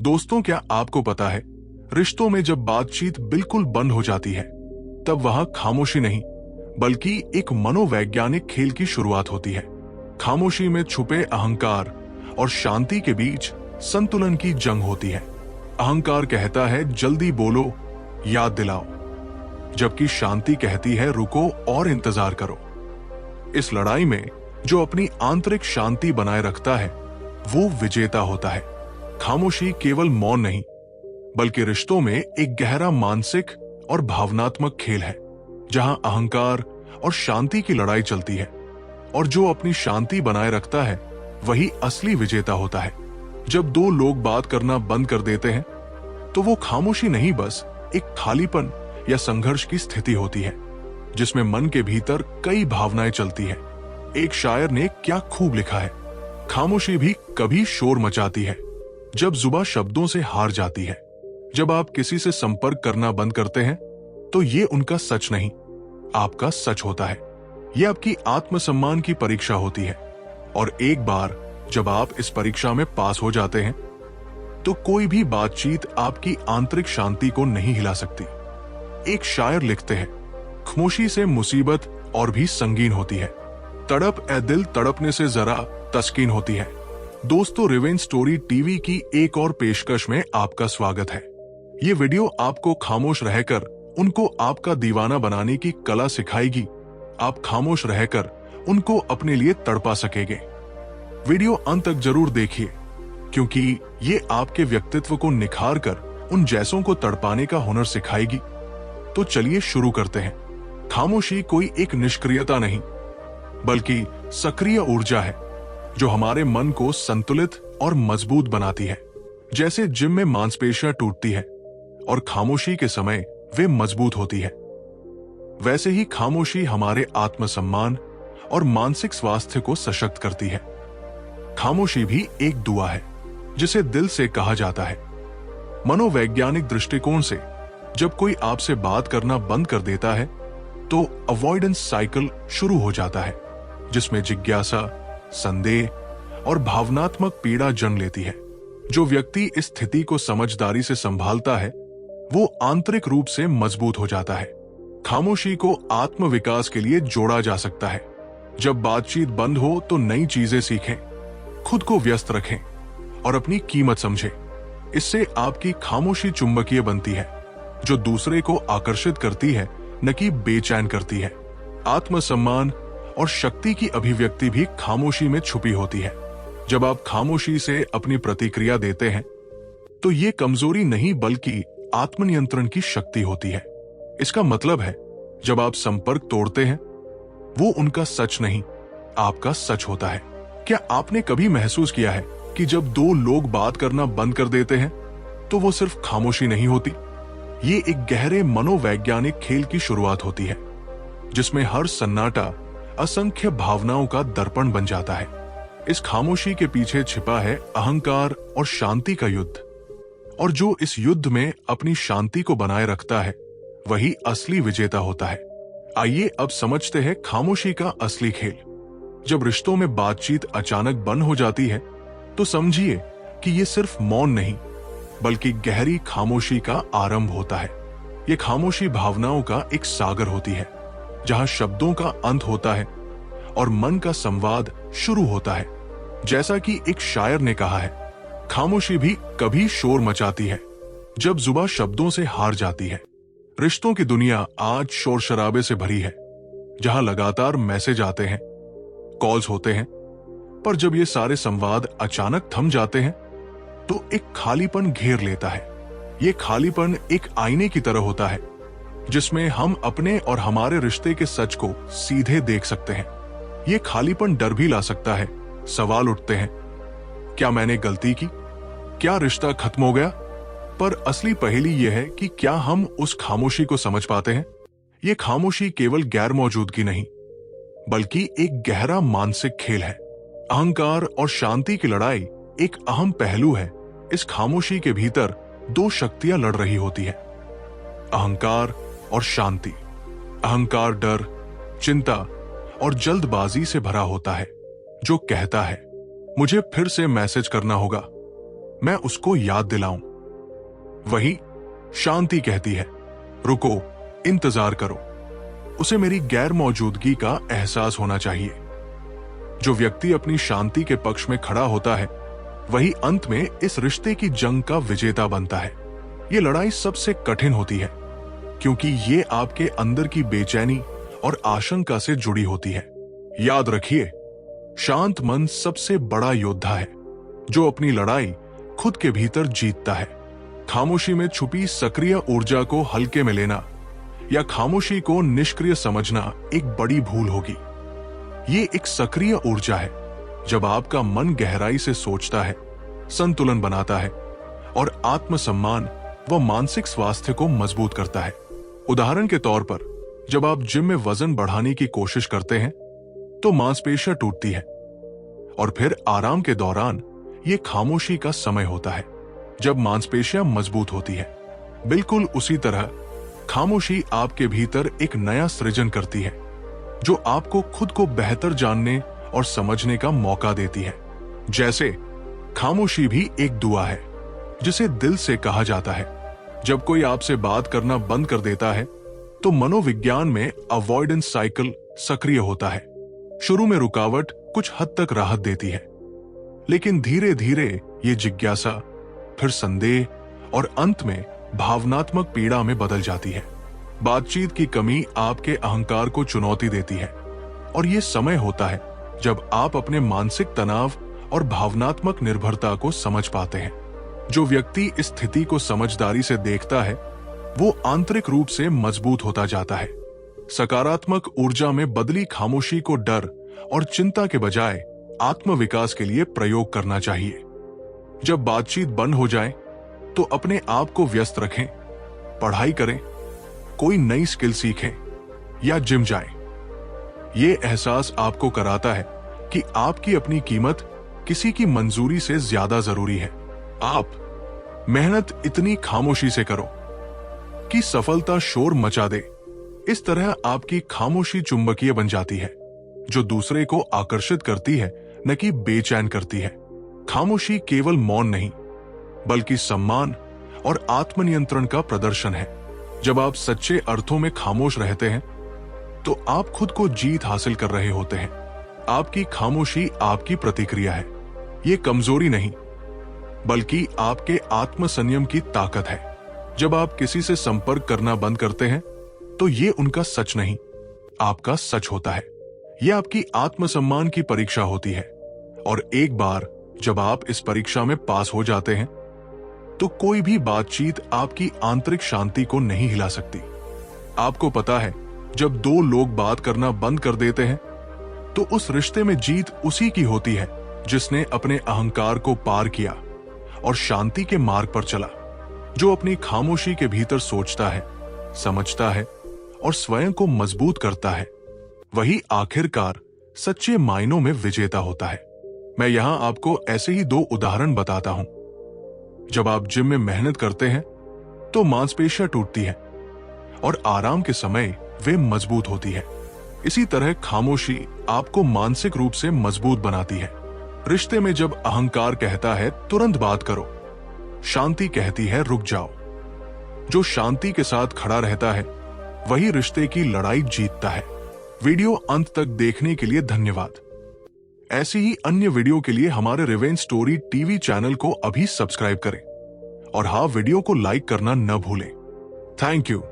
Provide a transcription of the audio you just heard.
दोस्तों, क्या आपको पता है, रिश्तों में जब बातचीत बिल्कुल बंद हो जाती है तब वहां खामोशी नहीं बल्कि एक मनोवैज्ञानिक खेल की शुरुआत होती है। खामोशी में छुपे अहंकार और शांति के बीच संतुलन की जंग होती है। अहंकार कहता है जल्दी बोलो, याद दिलाओ, जबकि शांति कहती है रुको और इंतजार करो। इस लड़ाई में जो अपनी आंतरिक शांति बनाए रखता है वो विजेता होता है। खामोशी केवल मौन नहीं बल्कि रिश्तों में एक गहरा मानसिक और भावनात्मक खेल है, जहां अहंकार और शांति की लड़ाई चलती है, और जो अपनी शांति बनाए रखता है वही असली विजेता होता है। जब दो लोग बात करना बंद कर देते हैं तो वो खामोशी नहीं, बस एक खालीपन या संघर्ष की स्थिति होती है जिसमें मन के भीतर कई भावनाएं चलती है। एक शायर ने क्या खूब लिखा है, खामोशी भी कभी शोर मचाती है जब जुबान शब्दों से हार जाती है। जब आप किसी से संपर्क करना बंद करते हैं तो ये उनका सच नहीं, आपका सच होता है। यह आपकी आत्मसम्मान की परीक्षा होती है, और एक बार जब आप इस परीक्षा में पास हो जाते हैं तो कोई भी बातचीत आपकी आंतरिक शांति को नहीं हिला सकती। एक शायर लिखते हैं, खामोशी से मुसीबत और भी संगीन होती है, तड़प ए दिल तड़पने से जरा तस्कीन होती है। दोस्तों, रिवेंज स्टोरी टीवी की एक और पेशकश में आपका स्वागत है। ये वीडियो आपको खामोश रहकर उनको आपका दीवाना बनाने की कला सिखाएगी। आप खामोश रहकर उनको अपने लिए तड़पा सकेंगे। वीडियो अंत तक जरूर देखिए, क्योंकि ये आपके व्यक्तित्व को निखार कर उन जैसों को तड़पाने का हुनर सिखाएगी। तो चलिए शुरू करते हैं। खामोशी कोई एक निष्क्रियता नहीं बल्कि सक्रिय ऊर्जा है जो हमारे मन को संतुलित और मजबूत बनाती है। जैसे जिम में मांसपेशियां टूटती है और खामोशी के समय वे मजबूत होती है, वैसे ही खामोशी हमारे आत्मसम्मान और मानसिक स्वास्थ्य को सशक्त करती है। खामोशी भी एक दुआ है जिसे दिल से कहा जाता है। मनोवैज्ञानिक दृष्टिकोण से जब कोई आपसे बात करना बंद कर देता है तो अवॉइडेंस साइकिल शुरू हो जाता है, जिसमें जिज्ञासा, संदेह और भावनात्मक पीड़ा जन्म लेती है। जो व्यक्ति इस स्थिति को समझदारी से संभालता है वो आंतरिक रूप से मजबूत हो जाता है। खामोशी को आत्मविकास के लिए जोड़ा जा सकता है। जब बातचीत बंद हो तो नई चीजें सीखें, खुद को व्यस्त रखें और अपनी कीमत समझें। इससे आपकी खामोशी चुंबकीय बनती है जो दूसरे को आकर्षित करती है, न कि बेचैन करती है। आत्मसम्मान और शक्ति की अभिव्यक्ति भी खामोशी में छुपी होती है। जब आप खामोशी से अपनी प्रतिक्रिया देते हैं तो ये कमजोरी नहीं बल्कि आत्मनियंत्रण की शक्ति होती है। इसका मतलब है जब आप संपर्क तोड़ते हैं वो उनका सच नहीं, आपका सच होता है। क्या आपने कभी महसूस किया है कि जब दो लोग बात करना बंद कर देते हैं तो वो सिर्फ खामोशी नहीं होती, ये एक गहरे मनोवैज्ञानिक खेल की शुरुआत होती है जिसमें हर सन्नाटा असंख्य भावनाओं का दर्पण बन जाता है। इस खामोशी के पीछे छिपा है अहंकार और शांति का युद्ध, और जो इस युद्ध में अपनी शांति को बनाए रखता है वही असली विजेता होता है। आइए अब समझते हैं खामोशी का असली खेल। जब रिश्तों में बातचीत अचानक बंद हो जाती है तो समझिए कि ये सिर्फ मौन नहीं बल्कि गहरी खामोशी का आरंभ होता है। ये खामोशी भावनाओं का एक सागर होती है, जहां शब्दों का अंत होता है और मन का संवाद शुरू होता है। जैसा कि एक शायर ने कहा है, खामोशी भी कभी शोर मचाती है जब जुबान शब्दों से हार जाती है। रिश्तों की दुनिया आज शोर शराबे से भरी है, जहां लगातार मैसेज आते हैं, कॉल्स होते हैं, पर जब ये सारे संवाद अचानक थम जाते हैं तो एक खालीपन घेर लेता है। ये खालीपन एक आईने की तरह होता है जिसमें हम अपने और हमारे रिश्ते के सच को सीधे देख सकते हैं। ये खालीपन डर भी ला सकता है। सवाल उठते हैं, क्या मैंने गलती की? क्या रिश्ता खत्म हो गया? पर असली पहेली यह है कि क्या हम उस खामोशी को समझ पाते हैं? ये खामोशी केवल गैर मौजूदगी नहीं बल्कि एक गहरा मानसिक खेल है। अहंकार और शांति की लड़ाई एक अहम पहलू है। इस खामोशी के भीतर दो शक्तियां लड़ रही होती है, अहंकार और शांति। अहंकार डर, चिंता और जल्दबाजी से भरा होता है, जो कहता है मुझे फिर से मैसेज करना होगा, मैं उसको याद दिलाऊं। वहीं शांति कहती है, रुको, इंतजार करो, उसे मेरी गैर मौजूदगी का एहसास होना चाहिए। जो व्यक्ति अपनी शांति के पक्ष में खड़ा होता है, वही अंत में इस रिश्ते की जंग का विजेता बनता है। ये लड़ाई सबसे कठिन होती है, क्योंकि ये आपके अंदर की बेचैनी और आशंका से जुड़ी होती है। याद रखिए, शांत मन सबसे बड़ा योद्धा है, जो अपनी लड़ाई खुद के भीतर जीतता है। खामोशी में छुपी सक्रिय ऊर्जा को हल्के में लेना या खामोशी को निष्क्रिय समझना एक बड़ी भूल होगी। ये एक सक्रिय ऊर्जा है, जब आपका मन गहराई से सोचता है, संतुलन बनाता है और आत्मसम्मान व मानसिक स्वास्थ्य को मजबूत करता है। उदाहरण के तौर पर, जब आप जिम में वजन बढ़ाने की कोशिश करते हैं तो मांसपेशियां टूटती है, और फिर आराम के दौरान ये खामोशी का समय होता है, जब मांसपेशियां मजबूत होती है। बिल्कुल उसी तरह खामोशी आपके भीतर एक नया सृजन करती है, जो आपको खुद को बेहतर जानने और समझने का मौका देती है। जैसे खामोशी भी एक दुआ है, जिसे दिल से कहा जाता है। जब कोई आपसे बात करना बंद कर देता है, तो मनोविज्ञान में अवॉइडेंस साइकिल सक्रिय होता है। शुरू में रुकावट कुछ हद तक राहत देती है, लेकिन धीरे धीरे ये जिज्ञासा, फिर संदेह और अंत में भावनात्मक पीड़ा में बदल जाती है। बातचीत की कमी आपके अहंकार को चुनौती देती है, और ये समय होता है जब आप अपने मानसिक तनाव और भावनात्मक निर्भरता को समझ पाते हैं। जो व्यक्ति इस स्थिति को समझदारी से देखता है, वो आंतरिक रूप से मजबूत होता जाता है। सकारात्मक ऊर्जा में बदली खामोशी को डर और चिंता के बजाय आत्मविकास के लिए प्रयोग करना चाहिए। जब बातचीत बंद हो जाए, तो अपने आप को व्यस्त रखें, पढ़ाई करें, कोई नई स्किल सीखें या जिम जाएं। ये एहसास आपको कराता है कि आपकी अपनी कीमत किसी की मंजूरी से ज्यादा जरूरी है। आप मेहनत इतनी खामोशी से करो कि सफलता शोर मचा दे। इस तरह आपकी खामोशी चुंबकीय बन जाती है, जो दूसरे को आकर्षित करती है, न कि बेचैन करती है। खामोशी केवल मौन नहीं, बल्कि सम्मान और आत्मनियंत्रण का प्रदर्शन है। जब आप सच्चे अर्थों में खामोश रहते हैं, तो आप खुद को जीत हासिल कर रहे होते हैं। आपकी खामोशी आपकी प्रतिक्रिया है। ये कमजोरी नहीं, बल्कि आपके आत्मसंयम की ताकत है। जब आप किसी से संपर्क करना बंद करते हैं, तो ये उनका सच नहीं, आपका सच होता है। यह आपकी आत्मसम्मान की परीक्षा होती है, और एक बार जब आप इस परीक्षा में पास हो जाते हैं, तो कोई भी बातचीत आपकी आंतरिक शांति को नहीं हिला सकती। आपको पता है, जब दो लोग बात करना बंद कर देते हैं, तो उस रिश्ते में जीत उसी की होती है जिसने अपने अहंकार को पार किया और शांति के मार्ग पर चला। जो अपनी खामोशी के भीतर सोचता है, समझता है और स्वयं को मजबूत करता है, वही आखिरकार सच्चे मायनों में विजेता होता है। मैं यहां आपको ऐसे ही 2 उदाहरण बताता हूं। जब आप जिम में मेहनत करते हैं, तो मांसपेशियां टूटती हैं, और आराम के समय वे मजबूत होती है। इसी तरह खामोशी आपको मानसिक रूप से मजबूत बनाती है। रिश्ते में जब अहंकार कहता है तुरंत बात करो, शांति कहती है रुक जाओ। जो शांति के साथ खड़ा रहता है, वही रिश्ते की लड़ाई जीतता है। वीडियो अंत तक देखने के लिए धन्यवाद। ऐसी ही अन्य वीडियो के लिए हमारे रिवेंज स्टोरी टीवी चैनल को अभी सब्सक्राइब करें, और हाँ, वीडियो को लाइक करना न भूलें। Thank you.